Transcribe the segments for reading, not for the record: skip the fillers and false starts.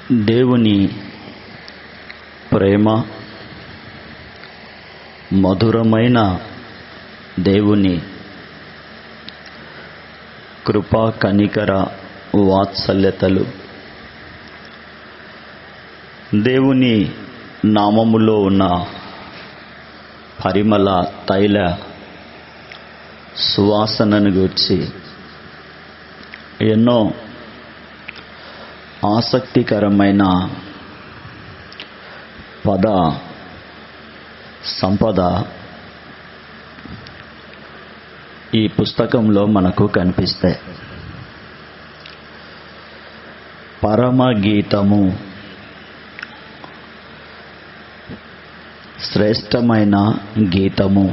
దేవుని ప్రేమ, మధురమైన దేవుని కృపా కనికర వాత్సల్యతలు దేవుని నామములో ఉన్న పరిమళ తైల సువాసనను గూర్చి ఎన్నో ఆసక్తికరమైన పద సంపద ఈ పుస్తకంలో మనకు కనిపిస్తాయి. పరమగీతము, శ్రేష్టమైన గీతము,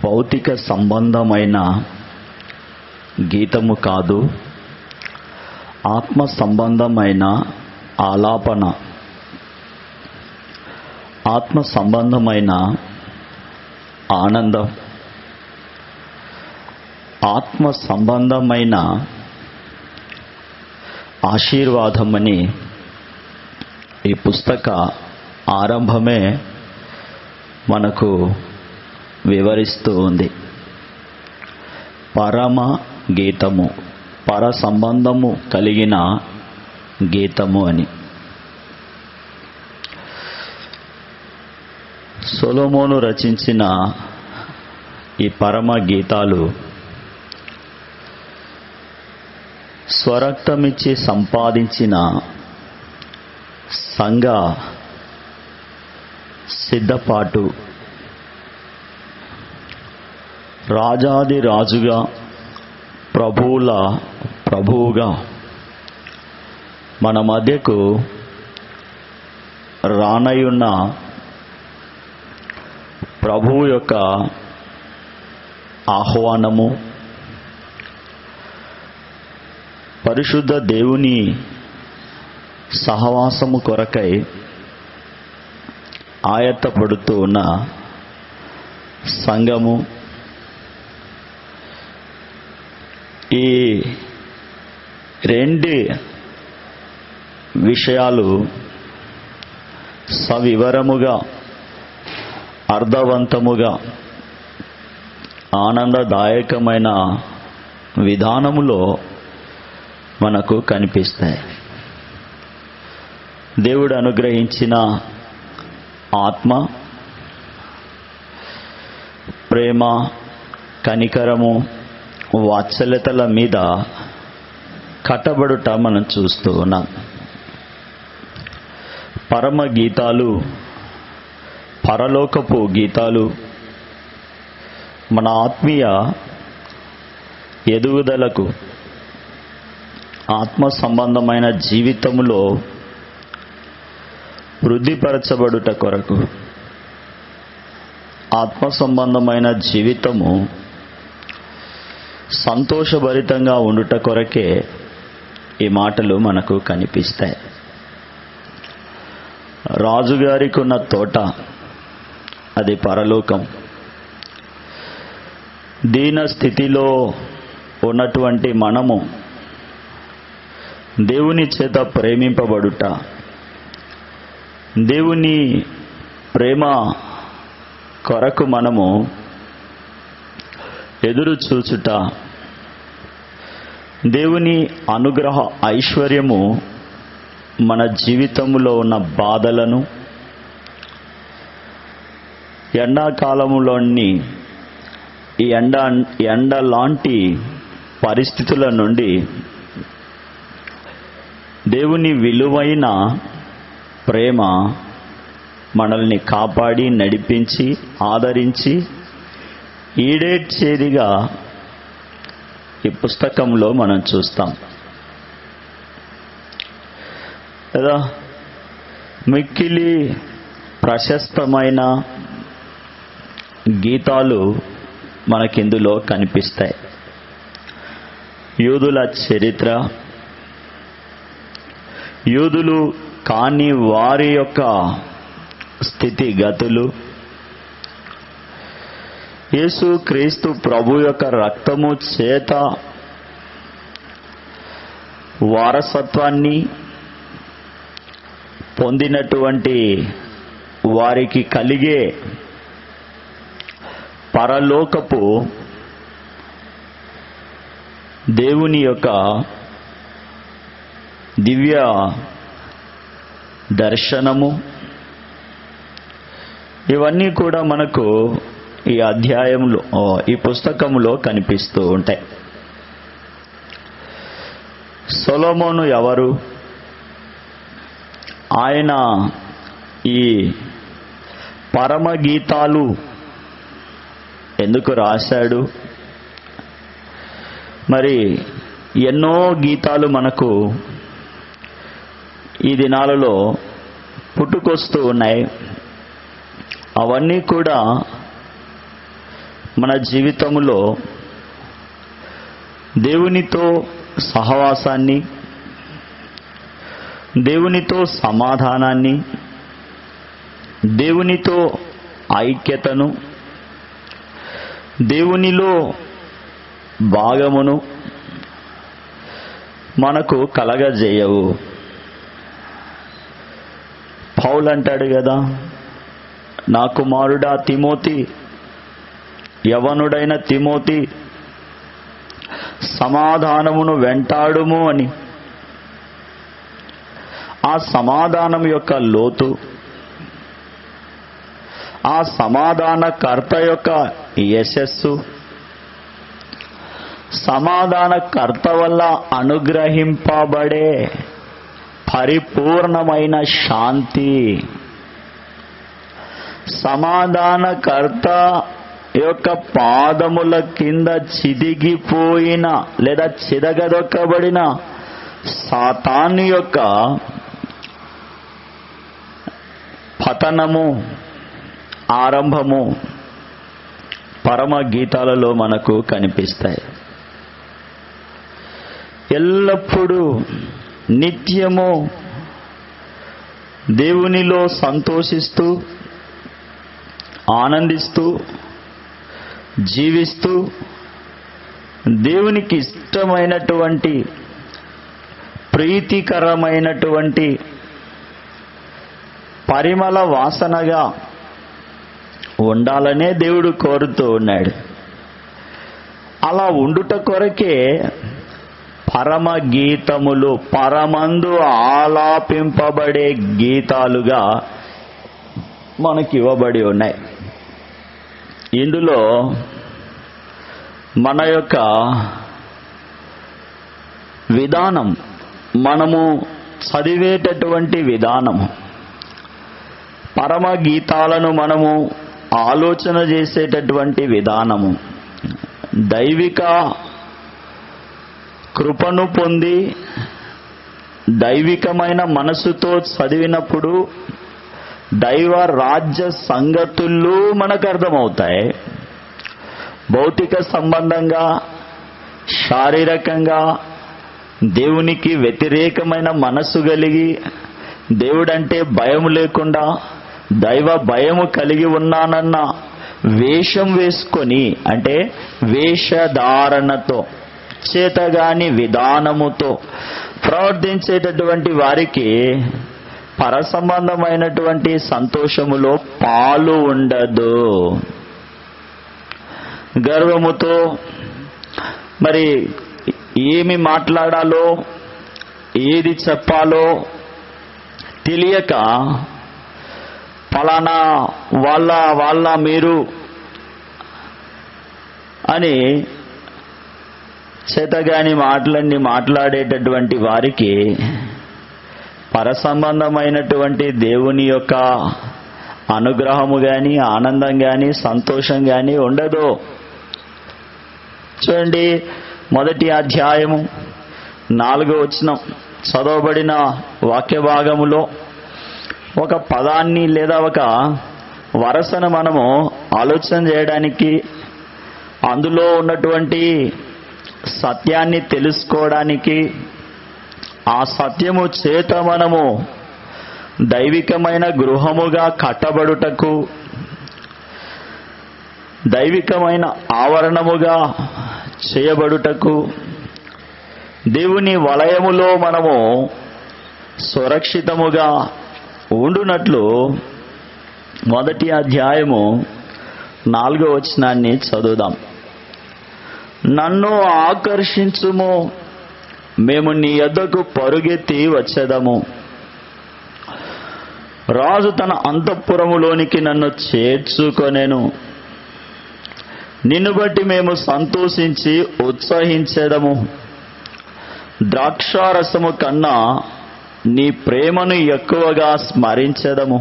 భౌతిక సంబంధమైన గీతము కాదు, ఆత్మ సంబంధమైన ఆలాపన, ఆత్మ సంబంధమైన ఆనందం, ఆత్మ సంబంధమైన ఆశీర్వాదమని ఈ పుస్తక ఆరంభమే మనకు వివరిస్తూ ఉంది. పరమ గీతము, పర సంబంధము కలిగిన గీతము అని. సొలొమోను రచించిన ఈ పరమ గీతాలు స్వరక్తమిచ్చి సంపాదించిన సంఘ సిద్ధపాటు, రాజాది రాజుగా ప్రభువుల ప్రభువుగా మన మధ్యకు రానయున్న ప్రభువు యొక్క ఆహ్వానము, పరిశుద్ధ దేవుని సహవాసము కొరకై ఆయత్తపడుతూ ఉన్న సంఘము, ఈ రెండు విషయాలు సవివరముగా, అర్థవంతముగా, ఆనందదాయకమైన విధానములో మనకు కనిపిస్తాయి. దేవుడు అనుగ్రహించిన ఆత్మ, ప్రేమ, కనికరము, వాత్సల్యతల మీద కట్టబడుట మనం చూస్తూ ఉన్నాం. పరమ గీతాలు, పరలోకపు గీతాలు మన ఆత్మీయ ఎదుగుదలకు, ఆత్మ సంబంధమైన జీవితములో వృద్ధిపరచబడుట కొరకు, ఆత్మ సంబంధమైన జీవితము సంతోషభరితంగా ఉండుట కొరకే ఈ మాటలు మనకు కనిపిస్తాయి. రాజుగారికి ఉన్న తోట అది పరలోకం. దీన స్థితిలో ఉన్నటువంటి మనము దేవుని చేత ప్రేమింపబడుట, దేవుని ప్రేమ కొరకు మనము ఎదురు చూచుట, దేవుని అనుగ్రహ ఐశ్వర్యము మన జీవితంలో ఉన్న బాధలను, ఎండాకాలములోని ఈ ఎండ లాంటి పరిస్థితుల నుండి దేవుని విలువైన ప్రేమ మనల్ని కాపాడి, నడిపించి, ఆదరించి, ఈడేర్చేదిగా ఈ పుస్తకంలో మనం చూస్తాం కదా. మిక్కిలి ప్రశస్తమైన గీతాలు మనకిందులో కనిపిస్తాయి. యూదుల చరిత్ర, యూదులు కాని వారి యొక్క స్థితిగతులు, యేసు క్రీస్తు ప్రభు యొక్క రక్తము చేత వారసత్వాన్ని పొందినటువంటి వారికి కలిగే పరలోకపు దేవుని యొక్క దివ్య దర్శనము, ఇవన్నీ కూడా మనకు ఈ అధ్యాయంలో, ఈ పుస్తకంలో కనిపిస్తూ ఉంటాయి. సొలొమోను ఎవరు? ఆయన ఈ పరమ గీతాలు ఎందుకు రాశాడు? మరి ఎన్నో గీతాలు మనకు ఈ దినాలలో పుట్టుకొస్తూ ఉన్నాయి. అవన్నీ కూడా మన జీవితంలో దేవునితో సహవాసాన్ని, దేవునితో సమాధానాన్ని, దేవునితో ఐక్యతను, దేవునిలో భాగమును మనకు కలగజేయవు. పౌలు అంటాడు కదా, నా కుమారుడా తిమోతి, యవనుడైన తిమోతి, సమాధానమును వెంటాడుము అని. ఆ సమాధానం యొక్క లోతు, ఆ సమాధానకర్త యొక్క యశస్సు, సమాధానకర్త వల్ల అనుగ్రహింపబడే పరిపూర్ణమైన శాంతి, సమాధానకర్త యొక్క పాదముల కింద చిదిగిపోయిన లేదా చిదగదొక్కబడిన సాతాను యొక్క పతనము, ఆరంభము పరమ గీతాలలో మనకు కనిపిస్తాయి. ఎల్లప్పుడూ నిత్యము దేవునిలో సంతోషిస్తూ, ఆనందిస్తూ, జీవిస్తూ, దేవునికి ఇష్టమైనటువంటి ప్రీతికరమైనటువంటి పరిమళ వాసనగా ఉండాలనే దేవుడు కోరుతూ ఉన్నాడు. అలా ఉండుట కొరకే పరమ గీతములు, పరమందు ఆలాపింపబడే గీతాలుగా మనకి ఇవ్వబడి ఉన్నాయి. ఇందులో మన యొక్క విధానం, మనము చదివేటటువంటి విధానము, పరమ గీతాలను మనము ఆలోచన చేసేటటువంటి విధానము, దైవిక కృపను పొంది దైవికమైన మనసుతో చదివినప్పుడు దైవ రాజ్య సంగతులు మనకు అర్థమవుతాయి. భౌతిక సంబంధంగా, శారీరకంగా దేవునికి వ్యతిరేకమైన మనసు కలిగి, దేవుడంటే భయం లేకుండా దైవ భయము కలిగి ఉన్నానన్న వేషం వేసుకొని, అంటే వేషధారణతో, చేతగాని విధానముతో ప్రవర్తించేటటువంటి వారికి పరసంబంధమైనటువంటి సంతోషములో పాలు ఉండదు. గర్వముతో మరి ఏమి మాట్లాడాలో, ఏది చెప్పాలో తెలియక ఫలానా వాళ్ళ మీరు అని చేతగాని మాటలన్నీ మాట్లాడేటటువంటి వారికి పరసంబంధమైనటువంటి దేవుని యొక్క అనుగ్రహము కానీ, ఆనందం కానీ, సంతోషం కానీ ఉండదు. చూడండి, 1వ అధ్యాయము 4వ వచనం చదవబడిన వాక్య భాగములో ఒక పదాన్ని లేదా ఒక వరసను మనము ఆలోచన చేయడానికి, అందులో ఉన్నటువంటి సత్యాన్ని తెలుసుకోవడానికి, ఆ సత్యము చేత మనము దైవికమైన గృహముగా కట్టబడుటకు, దైవికమైన ఆవరణముగా చేయబడుటకు, దేవుని వలయములో మనము సురక్షితముగా ఉండునట్లు మొదటి అధ్యాయము 4వ వచనాన్ని చదువుదాం. నన్ను ఆకర్షించుము, మేము నీ యొద్దకు పరుగెత్తి వచ్చేదము. రాజు తన అంతఃపురములోనికి నన్ను చేర్చుకొనెను. నిన్ను బట్టి మేము సంతోషించి ఉత్సహించేదము. ద్రాక్షారసము కన్నా నీ ప్రేమను ఎక్కువగా స్మరించెదము.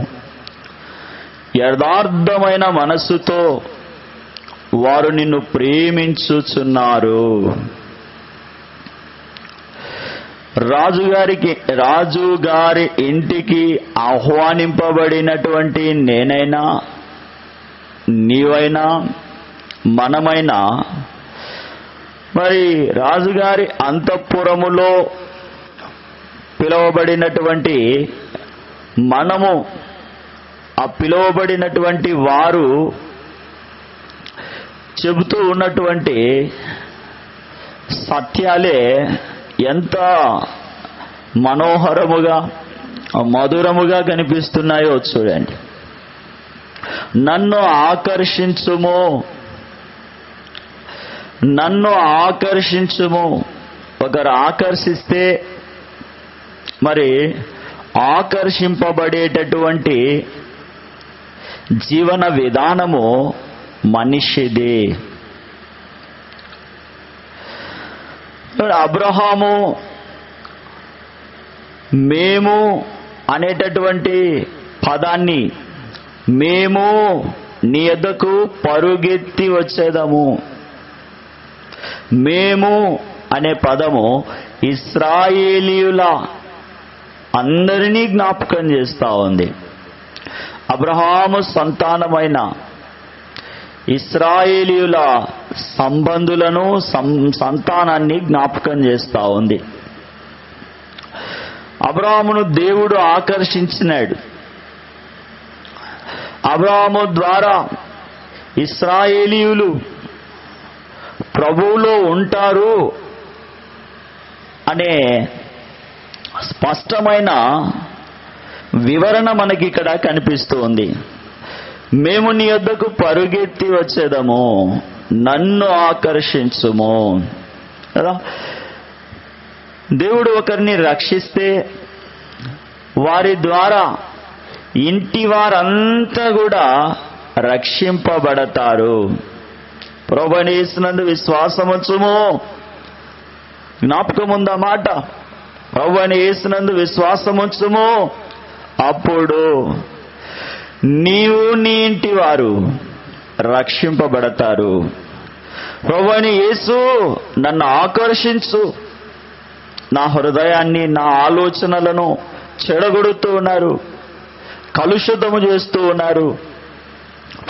యథార్థమైన మనస్సుతో వారు నిన్ను ప్రేమించుచున్నారు. రాజుగారి ఇంటికి ఆహ్వానింపబడినటువంటి నేనైనా, నీవైనా, మనమైనా మరి రాజుగారి అంతఃపురములో పిలువబడినటువంటి మనము, ఆ పిలువబడినటువంటి వారు చెబుతూ ఉన్నటువంటి సత్యాలే ఎంత మనోహరముగా మధురముగా కనిపిస్తున్నాయో చూడండి. నన్ను ఆకర్షించుము, నన్ను ఆకర్షించుము. ఒకరు ఆకర్షిస్తే మరి ఆకర్షింపబడేటటువంటి జీవన విధానము మనిషిది. అబ్రహాము మేము అనేటటువంటి పదాన్ని, మేము నీ యొద్దకు పరుగెత్తి వచ్చేదము. మేము అనే పదము ఇశ్రాయేలీయుల అందరినీ జ్ఞాపకం చేస్తూ ఉంది. అబ్రహాము సంతానమైన ఇశ్రాయేలీయుల సంబంధులను, సంతానాన్ని జ్ఞాపకం చేస్తూ ఉంది. అబ్రహామును దేవుడు ఆకర్షించినాడు. అబ్రహాము ద్వారా ఇశ్రాయేలీయులు ప్రభువులో ఉంటారు అనే స్పష్టమైన వివరణ మనకి ఇక్కడ కనిపిస్తూ ఉంది. మేము నీ యొద్దకు పరుగెత్తి వచ్చేదము, నన్ను ఆకర్షించుము కదా. దేవుడు ఒకరిని రక్షిస్తే వారి ద్వారా ఇంటి వారంతా కూడా రక్షింపబడతారు. ప్రభువైన యేసునందు విశ్వాసముంచుము. జ్ఞాపకం ఉందా మాట? ప్రభువైన యేసునందు విశ్వాసముంచుము, అప్పుడు నీవు నీ ఇంటి వారు రక్షింపబడతారు. ప్రభువైన యేసు నన్ను ఆకర్షించు, నా హృదయాన్ని, నా ఆలోచనలను చెడగొడుతూ ఉన్నారు, కలుషితము చేస్తూ ఉన్నారు.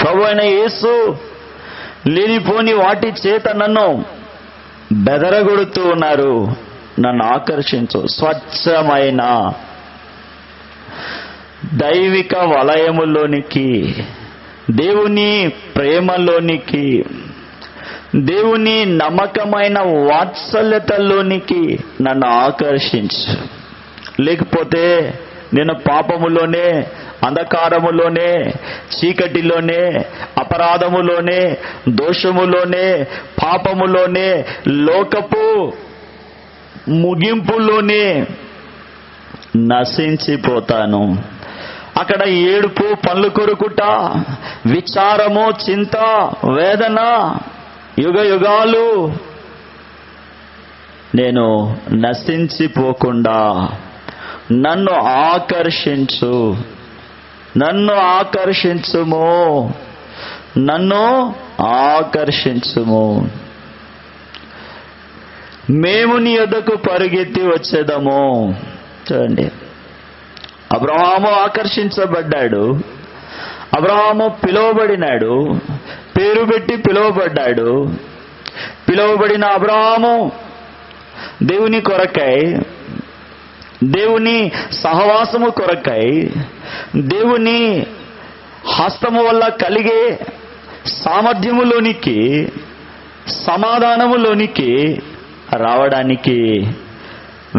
ప్రభువైన యేసు లేనిపోని వాటి చేత నన్ను బెదరగొడుతూ ఉన్నారు. నన్ను ఆకర్షించు. స్వచ్ఛమైన దైవిక వలయములోనికి, దేవుని ప్రేమలోనికి, దేవుని నమ్మకమైన వాత్సల్యతలోనికి నన్ను ఆకర్షించు. లేకపోతే నేను పాపములోనే, అంధకారములోనే, చీకటిలోనే, అపరాధములోనే, దోషములోనే, పాపములోనే, లోకపు ముగింపులోనే నశించిపోతాను. అక్కడ ఏడుపు, పళ్ళు కొరుకుట, విచారము, చింత, వేదన, యుగ యుగాలు నేను నశించిపోకుండా నన్ను ఆకర్షించు, నన్ను ఆకర్షించుము, నన్ను ఆకర్షించుము. మేము నీ యొద్దకు పరుగెత్తి వచ్చేదము. చూడండి, అబ్రహాము ఆకర్షించబడ్డాడు, అబ్రహాము పిలువబడినాడు, పేరు పెట్టి పిలువబడ్డాడు. పిలువబడిన అబ్రహాము దేవుని కొరకై, దేవుని సహవాసము కొరకై, దేవుని హస్తము వల్ల కలిగే సామర్థ్యములోనికి, సమాధానములోనికి రావడానికి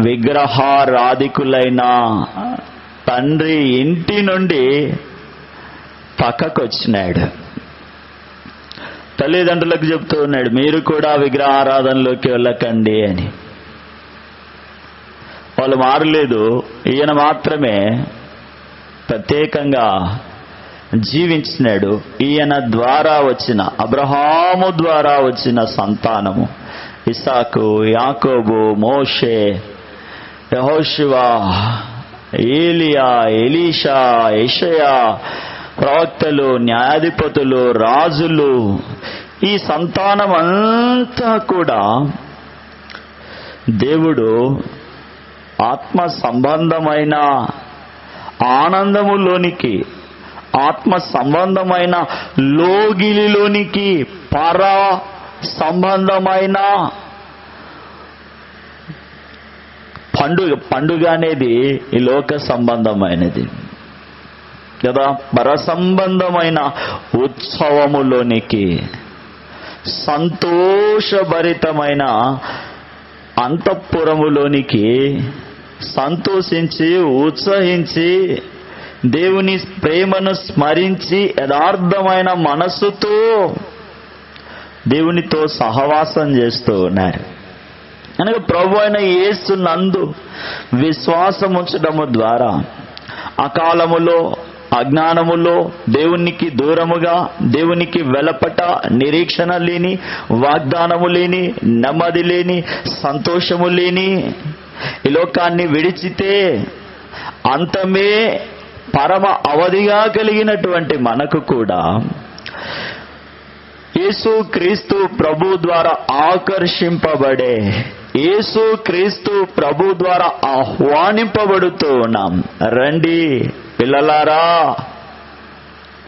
విగ్రహారాధికులైన తండ్రి ఇంటి నుండి పక్కకొచ్చినాడు. తల్లిదండ్రులకు చెప్తూ ఉన్నాడు, మీరు కూడా విగ్రహారాధనలోకి వెళ్ళకండి అని. వాళ్ళు మారలేదు. ఈయన మాత్రమే ప్రత్యేకంగా జీవించినాడు. ఈయన ద్వారా వచ్చిన, అబ్రహాము ద్వారా వచ్చిన సంతానము ఇస్సాకు, యాకోబు, మోషే, యెహోషువ, ఏలియా, ఎలీషా, యెషయా, ప్రవక్తలు, న్యాయాధిపతులు, రాజులు, ఈ సంతానం అంతా కూడా దేవుడు ఆత్మ సంబంధమైన ఆనందములోనికి, ఆత్మ సంబంధమైన లోగిలిలోనికి, పర సంబంధమైన పండుగ అనేది ఈ లోక సంబంధమైనది కదా, పర సంబంధమైన ఉత్సవములోనికి, సంతోషభరితమైన అంతఃపురములోనికి సంతోషించి ఉత్సహించి దేవుని ప్రేమను స్మరించి యథార్థమైన మనస్సుతో దేవునితో సహవాసం చేస్తూ ఉన్నారు. అనగా ప్రభు అయిన యేసు నందు విశ్వాసం ఉంచడము ద్వారా అకాలములో, అజ్ఞానములో దేవునికి దూరముగా, దేవునికి వెలపట, నిరీక్షణ లేని, వాగ్దానము లేని, నెమ్మది లేని, సంతోషము లేని ఈ లోకాన్ని విడిచితే అంతమే పరమ అవధిగా కలిగినటువంటి మనకు కూడా యేసు క్రీస్తు ప్రభు ద్వారా ఆకర్షింపబడే, యేసు క్రీస్తు ప్రభు ద్వారా ఆహ్వానింపబడుతూ ఉన్నాం. రండి పిల్లలారా,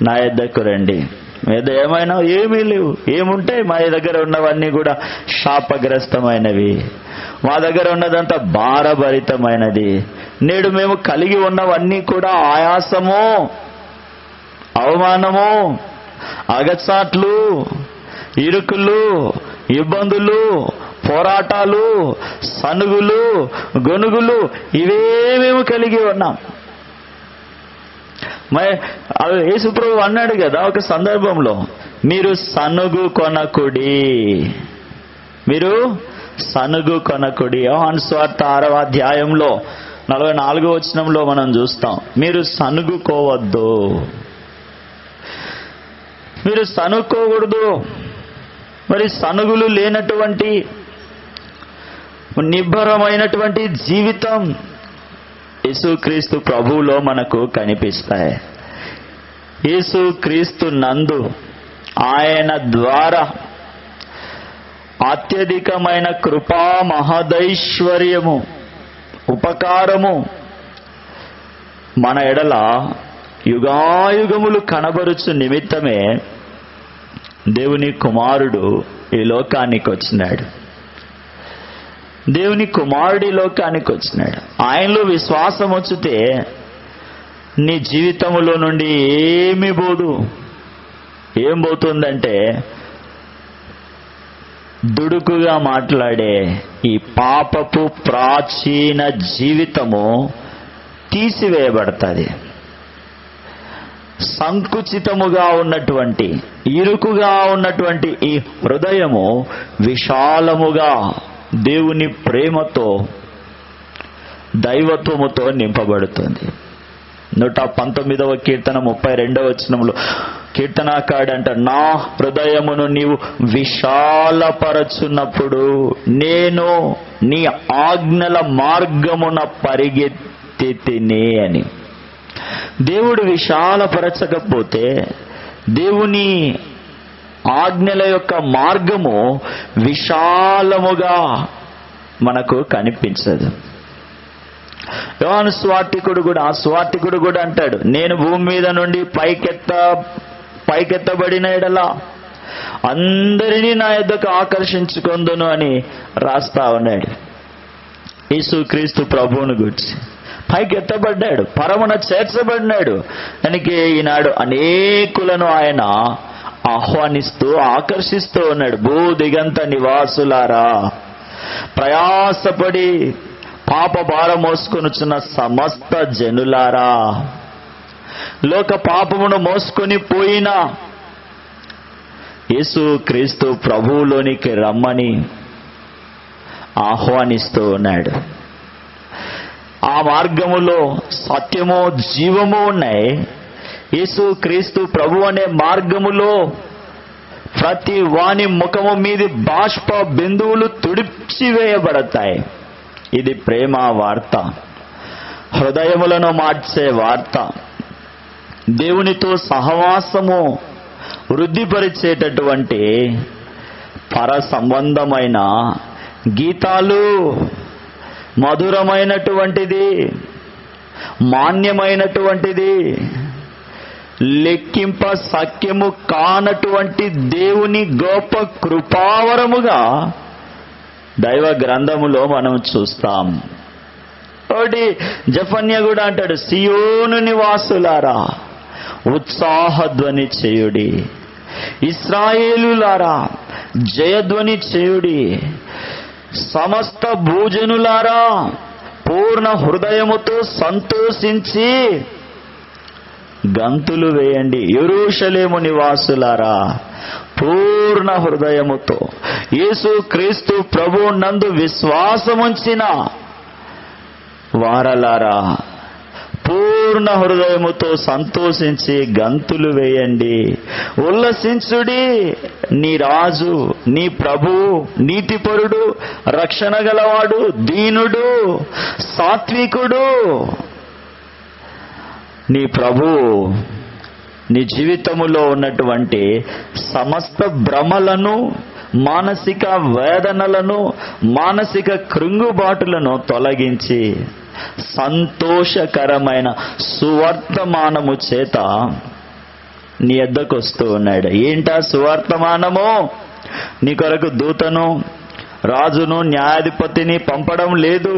నా యొద్దకు రండి. మీద ఏమైనా ఏమీ లేవు, ఏముంటాయి? మా దగ్గర ఉన్నవన్నీ కూడా శాపగ్రస్తమైనవి, మా దగ్గర ఉన్నదంతా భారభరితమైనది. నేడు మేము కలిగి ఉన్నవన్నీ కూడా ఆయాసము, అవమానము, అగచాట్లు, ఇరుకులు, ఇబ్బందులు, పోరాటాలు, సనుగులు, గొనుగులు, ఇవే మేము కలిగి ఉన్నాం. యేసుప్రభు అన్నాడు కదా ఒక సందర్భంలో, మీరు సనుగు కొనకుడి, మీరు సనుగు కొనకుడి. యోహాను సువార్త 6వ అధ్యాయంలో 44వ వచనంలో మనం చూస్తాం, మీరు సనుగుకోవద్దు, మీరు సనుక్కోకూడదు. మరి సనుగులు లేనటువంటి నిబ్బరమైనటువంటి జీవితం యేసుక్రీస్తు ప్రభువులో మనకు కనిపిస్తాయి. యేసుక్రీస్తు నందు ఆయన ద్వారా అత్యధికమైన కృపా మహదైశ్వర్యము, ఉపకారము మన ఎడల యుగాయుగములు కనబరుచు నిమిత్తమే దేవుని కుమారుడు ఈ లోకానికి వచ్చినాడు. దేవుని కుమారుడు ఈ లోకానికి వచ్చినాడు. ఆయనలో విశ్వాసం వచ్చితే నీ జీవితంలో నుండి ఏమి పోదు. ఏం పోతుందంటే దుడుకుగా మాట్లాడే ఈ పాపపు ప్రాచీన జీవితము తీసివేయబడుతుంది. సంకుచితముగా ఉన్నటువంటి, ఇరుకుగా ఉన్నటువంటి ఈ హృదయము విశాలముగా దేవుని ప్రేమతో, దైవత్వముతో నింపబడుతుంది. 119వ కీర్తన 32వ వచనంలో కీర్తనాకారుడంట, నా హృదయమును నీవు విశాలపరచున్నప్పుడు నేను నీ ఆజ్ఞల మార్గమున పరిగెత్తి తిని అని. దేవుడు విశాలపరచకపోతే దేవుని ఆజ్ఞల యొక్క మార్గము విశాలముగా మనకు కనిపించదు. యోహాను స్వార్థికుడు కూడా అంటాడు, నేను భూమి మీద నుండి పైకెత్తబడిన ఎడల అందరినీ నా యొద్దకు ఆకర్షించుకొందును అని రాస్తా ఉన్నాడు. యేసుక్రీస్తు ప్రభువును గురించి పైకెత్తబడ్డాడు, పరమున చేర్చబడినాడు. దానికి ఈనాడు అనేకులను ఆయన ఆహ్వానిస్తూ ఆకర్షిస్తూ ఉన్నాడు. భూ దిగంత నివాసులారా, ప్రయాసపడి పాప భారం మోసుకొనుచున్న సమస్త జనులారా, లోక పాపమును మోసుకొని పోయిన యేసు క్రీస్తు ప్రభువులోనికి రమ్మని ఆహ్వానిస్తూ ఉన్నాడు. ఆ మార్గములో సత్యము జీవము ఉన్నాయి. యేసు క్రీస్తు ప్రభు అనే మార్గములో ప్రతి వాని ముఖము మీది బాష్ప బిందువులు తుడిచివేయబడతాయి. ఇది ప్రేమ వార్త, హృదయములను మార్చే వార్త, దేవునితో సహవాసము వృద్ధిపరిచేటటువంటి పర సంబంధమైన గీతాలు, మధురమైనటువంటిది, మాన్యమైనటువంటిది, లెక్కింప సఖ్యము కానటువంటి దేవుని గొప్ప కృపావరముగా దైవ గ్రంథములో మనం చూస్తాం. ఒకటి జెఫన్యా కూడా అంటాడు, సియోను నివాసులారా ఉత్సాహధ్వని చేయుడి, ఇశ్రాయేలులారా జయధ్వని చేయుడి, సమస్త భూజనులారా పూర్ణ హృదయముతో సంతోషించి గంతులు వేయండి. యెరూషలేము నివాసులారా పూర్ణ హృదయముతో యేసు క్రీస్తు ప్రభు నందు విశ్వాసముంచిన వారలారా పూర్ణ హృదయముతో సంతోషించి గంతులు వేయండి. ఉల్లసించుడి, నీ రాజు, నీ ప్రభువు నీతిపరుడు, రక్షణ గలవాడు, దీనుడు, సాత్వికుడు, నీ ప్రభువు నీ జీవితములో ఉన్నటువంటి సమస్త భ్రమలను, మానసిక వేదనలను, మానసిక కృంగుబాటులను తొలగించి సంతోషకరమైన సువర్తమానము చేత నీ యొద్దకు వస్తూ ఉన్నాడు. ఏంటా సువర్తమానము? నీ కొరకు దూతను, రాజును, న్యాయాధిపతిని పంపడం లేదు,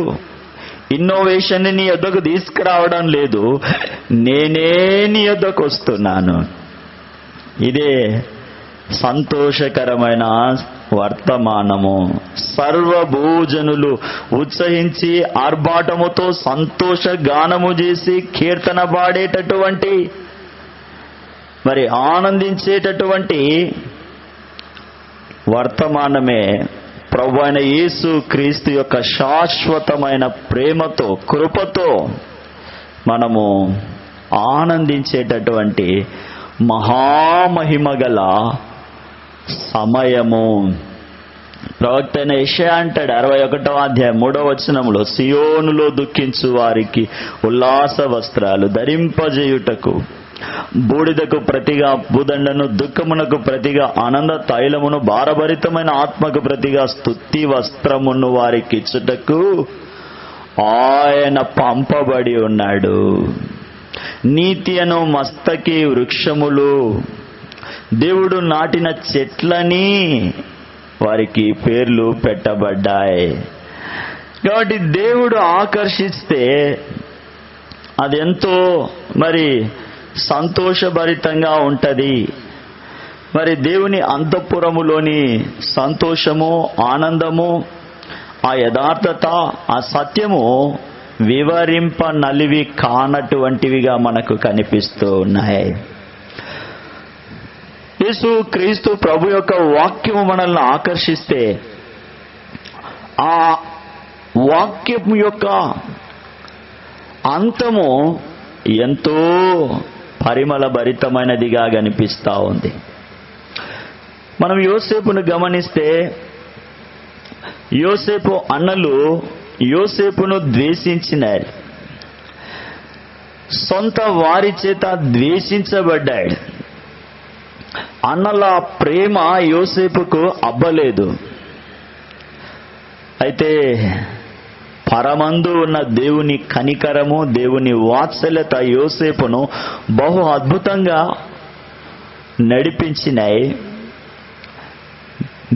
ఇన్నోవేషన్ నీ యొద్దకు తీసుకురావడం లేదు, నేనే నీ యొద్దకు వస్తున్నాను. ఇదే సంతోషకరమైన వర్తమానము. సర్వభూజనులు ఉత్సహించి ఆర్భాటముతో సంతోష గానము చేసి కీర్తన పాడేటటువంటి, మరి ఆనందించేటటువంటి వర్తమానమే ప్రభు అయిన యేసు క్రీస్తు యొక్క శాశ్వతమైన ప్రేమతో, కృపతో మనము ఆనందించేటటువంటి మహామహిమగల సమయము. ప్రవక్త అయిన యెషయా అంటాడు 61వ అధ్యాయం 3వ వచనంలో, సియోనులో దుఃఖించు వారికి ఉల్లాస వస్త్రాలు ధరింపజేయుటకు, బూడిదకు ప్రతిగా భూదండను, దుఃఖమునకు ప్రతిగా ఆనంద తైలమును, భారభరితమైన ఆత్మకు ప్రతిగా స్తుతి వస్త్రమును వారికి ఇచ్చుటకు ఆయన పంపబడి ఉన్నాడు. నీతి అను మస్తకి వృక్షములు, దేవుడు నాటిన చెట్లని వారికి పేర్లు పెట్టబడ్డాయి. కాబట్టి దేవుడు ఆకర్షిస్తే అదెంతో మరి సంతోషభరితంగా ఉంటది. మరి దేవుని అంతఃపురములోని సంతోషము, ఆనందము, ఆ యథార్థత, ఆ సత్యము వివరింప నలివి కానటువంటివిగా మనకు కనిపిస్తూ ఉన్నాయి. యేసు క్రీస్తు ప్రభు యొక్క వాక్యము మనల్ని ఆకర్షిస్తే ఆ వాక్యం యొక్క అంతము ఎంతో పరిమళ భరితమైనదిగా కనిపిస్తూ ఉంది. మనం యోసేపును గమనిస్తే, యోసేపు అన్నలు యోసేపును ద్వేషించినారు, సొంత వారి చేత ద్వేషించబడ్డాడు. అన్నల ప్రేమ యోసేపుకు అబ్బలేదు. అయితే పరమందు ఉన్న దేవుని కనికరము, దేవుని వాత్సల్యత యోసేపును బహు అద్భుతంగా నడిపించినాయి.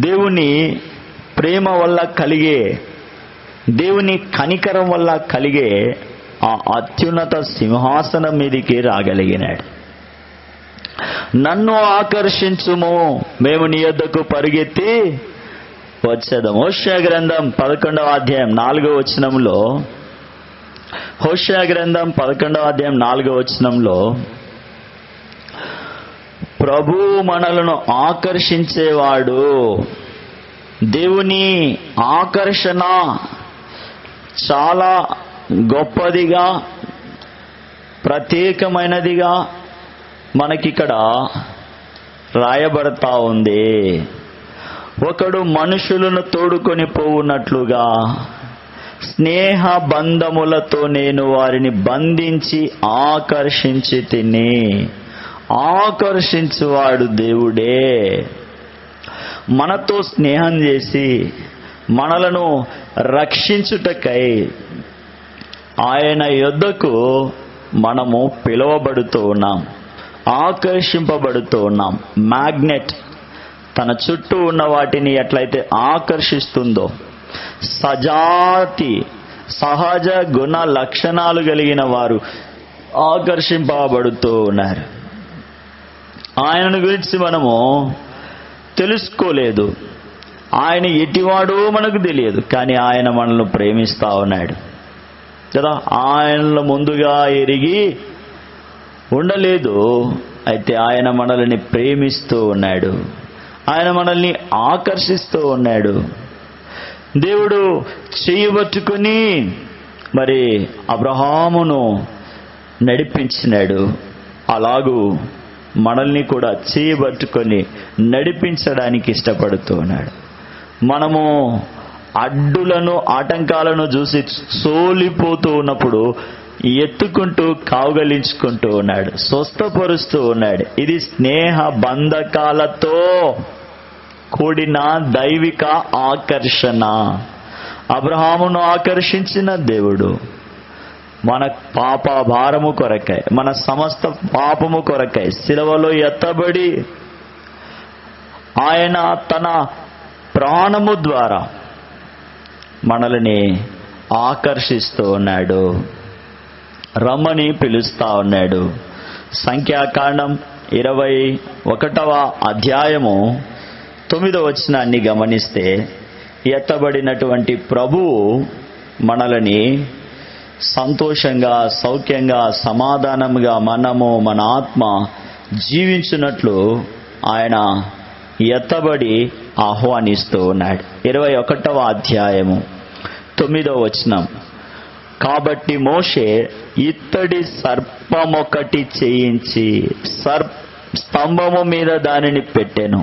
దేవుని ప్రేమ వల్ల కలిగే, దేవుని కనికరం వల్ల కలిగే ఆ అత్యున్నత సింహాసనం మీదికి రాగలిగినాడు. నన్ను ఆకర్షించుము, మేము నీ యొద్దకు పరిగెత్తి వచ్చేద్దాం. హోషేయ గ్రంథం 11వ అధ్యాయం 4వ వచనంలో, హోషేయ గ్రంథం 11వ అధ్యాయం 4వ వచనంలో, ప్రభు మనలను ఆకర్షించేవాడు. దేవుని ఆకర్షణ చాలా గొప్పదిగా, ప్రత్యేకమైనదిగా మనకిక్కడ రాయబడతా ఉంది. ఒకడు మనుషులను తోడుకొని పోవునట్లుగా స్నేహ బంధములతో నేను వారిని బంధించి ఆకర్షించి తిని. ఆకర్షించువాడు దేవుడే. మనతో స్నేహం చేసి మనలను రక్షించుటకై ఆయన యొద్దకు మనము పిలువబడుతూ ఉన్నాం, ఆకర్షింపబడుతూ ఉన్నాం. మ్యాగ్నెట్ తన చుట్టూ ఉన్న వాటిని ఎట్లయితే ఆకర్షిస్తుందో, సజాతి సహజ గుణ లక్షణాలు కలిగిన వారు ఆకర్షింపబడుతూ ఉన్నారు. ఆయనను గురించి మనము తెలుసుకోలేదు, ఆయన ఎటివాడో మనకు తెలియదు, కానీ ఆయన మనల్ని ప్రేమిస్తా ఉన్నాడు కదా. ఆయనలో ముందుగా ఎరిగి ఉండలేదు, అయితే ఆయన మనల్ని ప్రేమిస్తూ ఉన్నాడు, ఆయన మనల్ని ఆకర్షిస్తూ ఉన్నాడు. దేవుడు చేయబట్టుకుని మరి అబ్రహామును నడిపించినాడు. అలాగూ మనల్ని కూడా చేయబట్టుకొని నడిపించడానికి ఇష్టపడుతూ ఉన్నాడు. మనము అడ్డులను ఆటంకాలను చూసి సోలిపోతూ ఉన్నప్పుడు ఎత్తుకుంటూ కావుగలించుకుంటూ ఉన్నాడు, స్వస్థపరుస్తూ ఉన్నాడు. ఇది స్నేహ బంధకాలతో కూడిన దైవిక ఆకర్షణ. అబ్రహామును ఆకర్షించిన దేవుడు మన పాప భారము కొరకై, మన సమస్త పాపము కొరకై శిలువలో ఎత్తబడి ఆయన తన ప్రాణము ద్వారా మనల్ని ఆకర్షిస్తూ ఉన్నాడు, రమ్మని పిలుస్తా ఉన్నాడు. సంఖ్యాకాండం 21వ అధ్యాయము 9వ వచనాన్ని గమనిస్తే, ఎత్తబడినటువంటి ప్రభువు మనల్ని సంతోషంగా, సౌఖ్యంగా, సమాధానంగా మనము మన ఆత్మ జీవించున్నట్లు ఆయన ఎత్తబడి ఆహ్వానిస్తూ ఉన్నాడు. 21వ అధ్యాయము 9వ వచనం, కాబట్టి మోషే ఇత్తడి సర్పమొకటి చేయించి స్తంభము మీద దానిని పెట్టెను.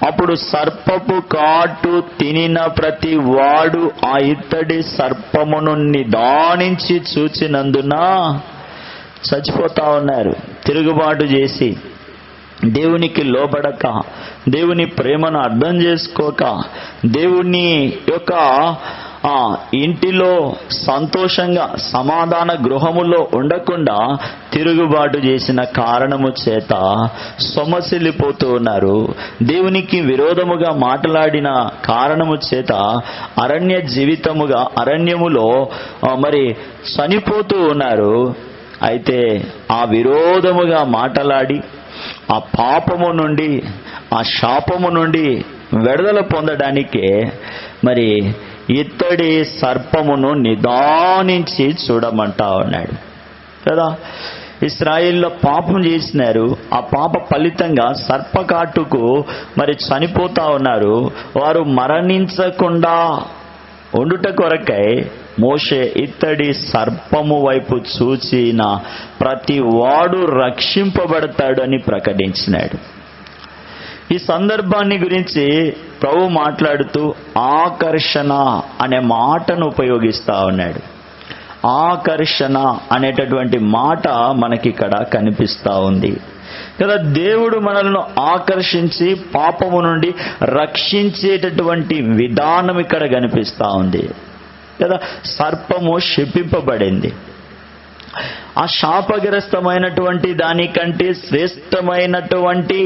అప్పుడు సర్పపు కాటు తినిన ప్రతి వాడు ఆ ఇత్తడి సర్పమును నిదానించి చూచినందున చచ్చిపోతా ఉన్నారు. తిరుగుబాటు చేసి, దేవునికి లోబడక, దేవుని ప్రేమను అర్థం చేసుకోక, దేవుని యొక్క ఇంటిలో సంతోషంగా సమాధాన గృహములో ఉండకుండా తిరుగుబాటు చేసిన కారణము చేత సొమ్మసిల్లిపోతూ ఉన్నారు. దేవునికి విరోధముగా మాట్లాడిన కారణము చేత అరణ్య జీవితముగా అరణ్యములో మరి చనిపోతూ ఉన్నారు. అయితే ఆ విరోధముగా మాట్లాడి ఆ పాపము నుండి, ఆ శాపము నుండి విడుదల పొందడానికే మరి ఇత్తడి సర్పమును నిదానించి చూడమంటా ఉన్నాడు కదా. ఇశ్రాయేల్లో పాపం చేసినారు, ఆ పాప ఫలితంగా సర్పకాటుకు మరి చనిపోతా ఉన్నారు. వారు మరణించకుండా ఉండుట కొరకై మోషే ఇత్తడి సర్పము వైపు చూచిన ప్రతి వాడు రక్షింపబడతాడు అని ప్రకటించినాడు. ఈ సందర్భాన్ని గురించి ప్రభు మాట్లాడుతూ ఆకర్షణ అనే మాటను ఉపయోగిస్తా ఉన్నాడు. ఆకర్షణ అనేటటువంటి మాట మనకి ఇక్కడ కనిపిస్తా ఉంది కదా. దేవుడు మనల్ని ఆకర్షించి పాపము నుండి రక్షించేటటువంటి విధానం ఇక్కడ కనిపిస్తా ఉంది కదా. సర్పము శపింపబడింది. ఆ శాపగ్రస్తమైనటువంటి దానికంటే శ్రేష్టమైనటువంటి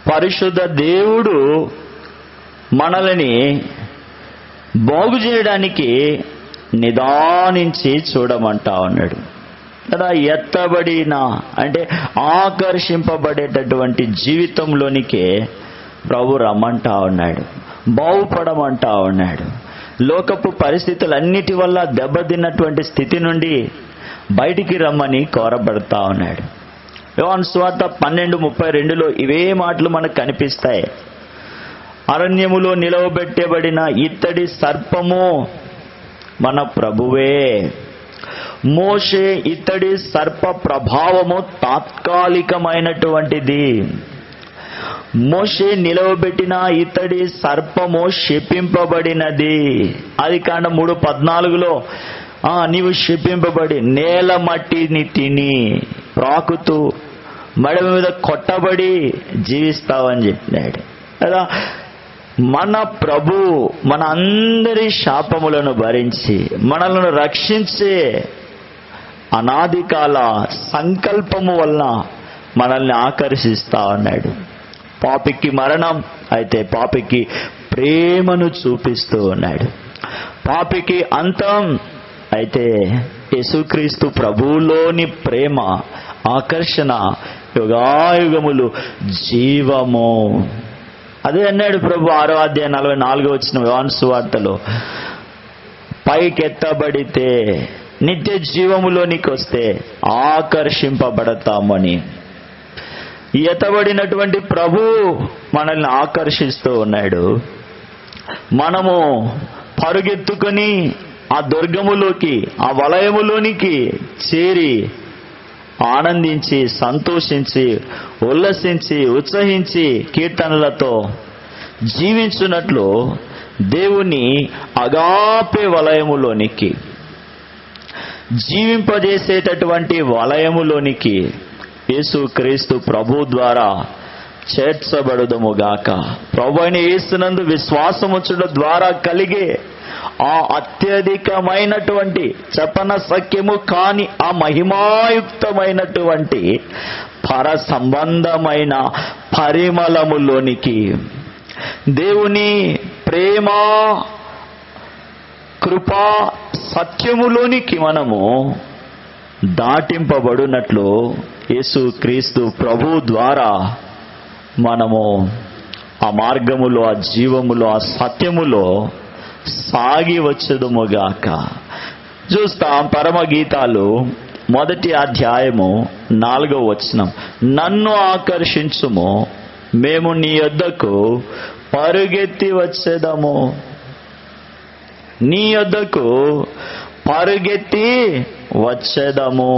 పరిశుద్ధ దేవుడు మనల్ని బాగు చేయడానికి నిదానించి చూడమంటా ఉన్నాడు కదా. ఎత్తబడిన అంటే ఆకర్షింపబడేటటువంటి జీవితంలోనికే ప్రభు రమ్మంటా ఉన్నాడు. బాగుపడమంటా ఉన్నాడు. లోకపు పరిస్థితులన్నిటి వల్ల దెబ్బతిన్నటువంటి స్థితి నుండి బయటికి రమ్మని కోరబడతా ఉన్నాడు. యోహాను సువార్త 12:32 ఇవే మాటలు మనకు కనిపిస్తాయి. అరణ్యములో నిలవబెట్టబడిన ఇత్తడి సర్పము మన ప్రభువే. మోషే ఇత్తడి సర్ప ప్రభావము తాత్కాలికమైనటువంటిది. మోషే నిలవబెట్టిన ఇత్తడి సర్పము శపింపబడినది. ఆదికాండం 3:14 నీవు శపింపబడి నేల మట్టిని తిని ప్రాకుతూ మెడ మీద కొట్టబడి జీవిస్తావని చెప్పినాడు కదా. మన ప్రభు మన అందరి శాపములను భరించి మనలను రక్షించే అనాది కాల సంకల్పము వలన మనల్ని ఆకర్షిస్తా ఉన్నాడు. పాపికి మరణం అయితే పాపికి ప్రేమను చూపిస్తూ ఉన్నాడు. పాపికి అంతం అయితే యేసుక్రీస్తు ప్రభువులోని ప్రేమ, ఆకర్షణ, యుగాయుగములు జీవము. అదే అన్నాడు ప్రభు 6:44 యోహాను సువార్తలో, పైకెత్తబడితే నిత్య జీవములోనికి వస్తే ఆకర్షింపబడతామని. ఎత్తబడినటువంటి ప్రభు మనల్ని ఆకర్షిస్తూ ఉన్నాడు. మనము పరుగెత్తుకొని ఆ దుర్గములోకి, ఆ వలయములోనికి చేరి ఆనందించి, సంతోషించి, ఉల్లసించి, ఉత్సహించి కీర్తనలతో జీవించున్నట్లు దేవుని అగాపే వలయములోనికి, జీవింపజేసేటటువంటి వలయములోనికి యేసుక్రీస్తు ప్రభు ద్వారా చేర్చబడుదుముగాక. ప్రభు అయిన యేసునందు విశ్వాసముంచడం ద్వారా కలిగే ఆ అత్యధికమైనటువంటి చెప్పన సఖ్యము కాని ఆ మహిమాయుక్తమైనటువంటి పర సంబంధమైన పరిమళములోనికి, దేవుని ప్రేమ, కృపా, సత్యములోనికి మనము దాటింపబడినట్లు యేసుక్రీస్తు ప్రభు ద్వారా మనము ఆ మార్గములో, ఆ జీవములో, ఆ సత్యములో సాగి వచ్చేదుముగాక. చూస్తాం పరమగీతాలు 1వ అధ్యాయము 4వ వచనం. నన్ను ఆకర్షించుము, మేము నీ యొద్దకు పరుగెత్తి వచ్చేదము. నీ యొద్దకు పరుగెత్తి వచ్చేదము.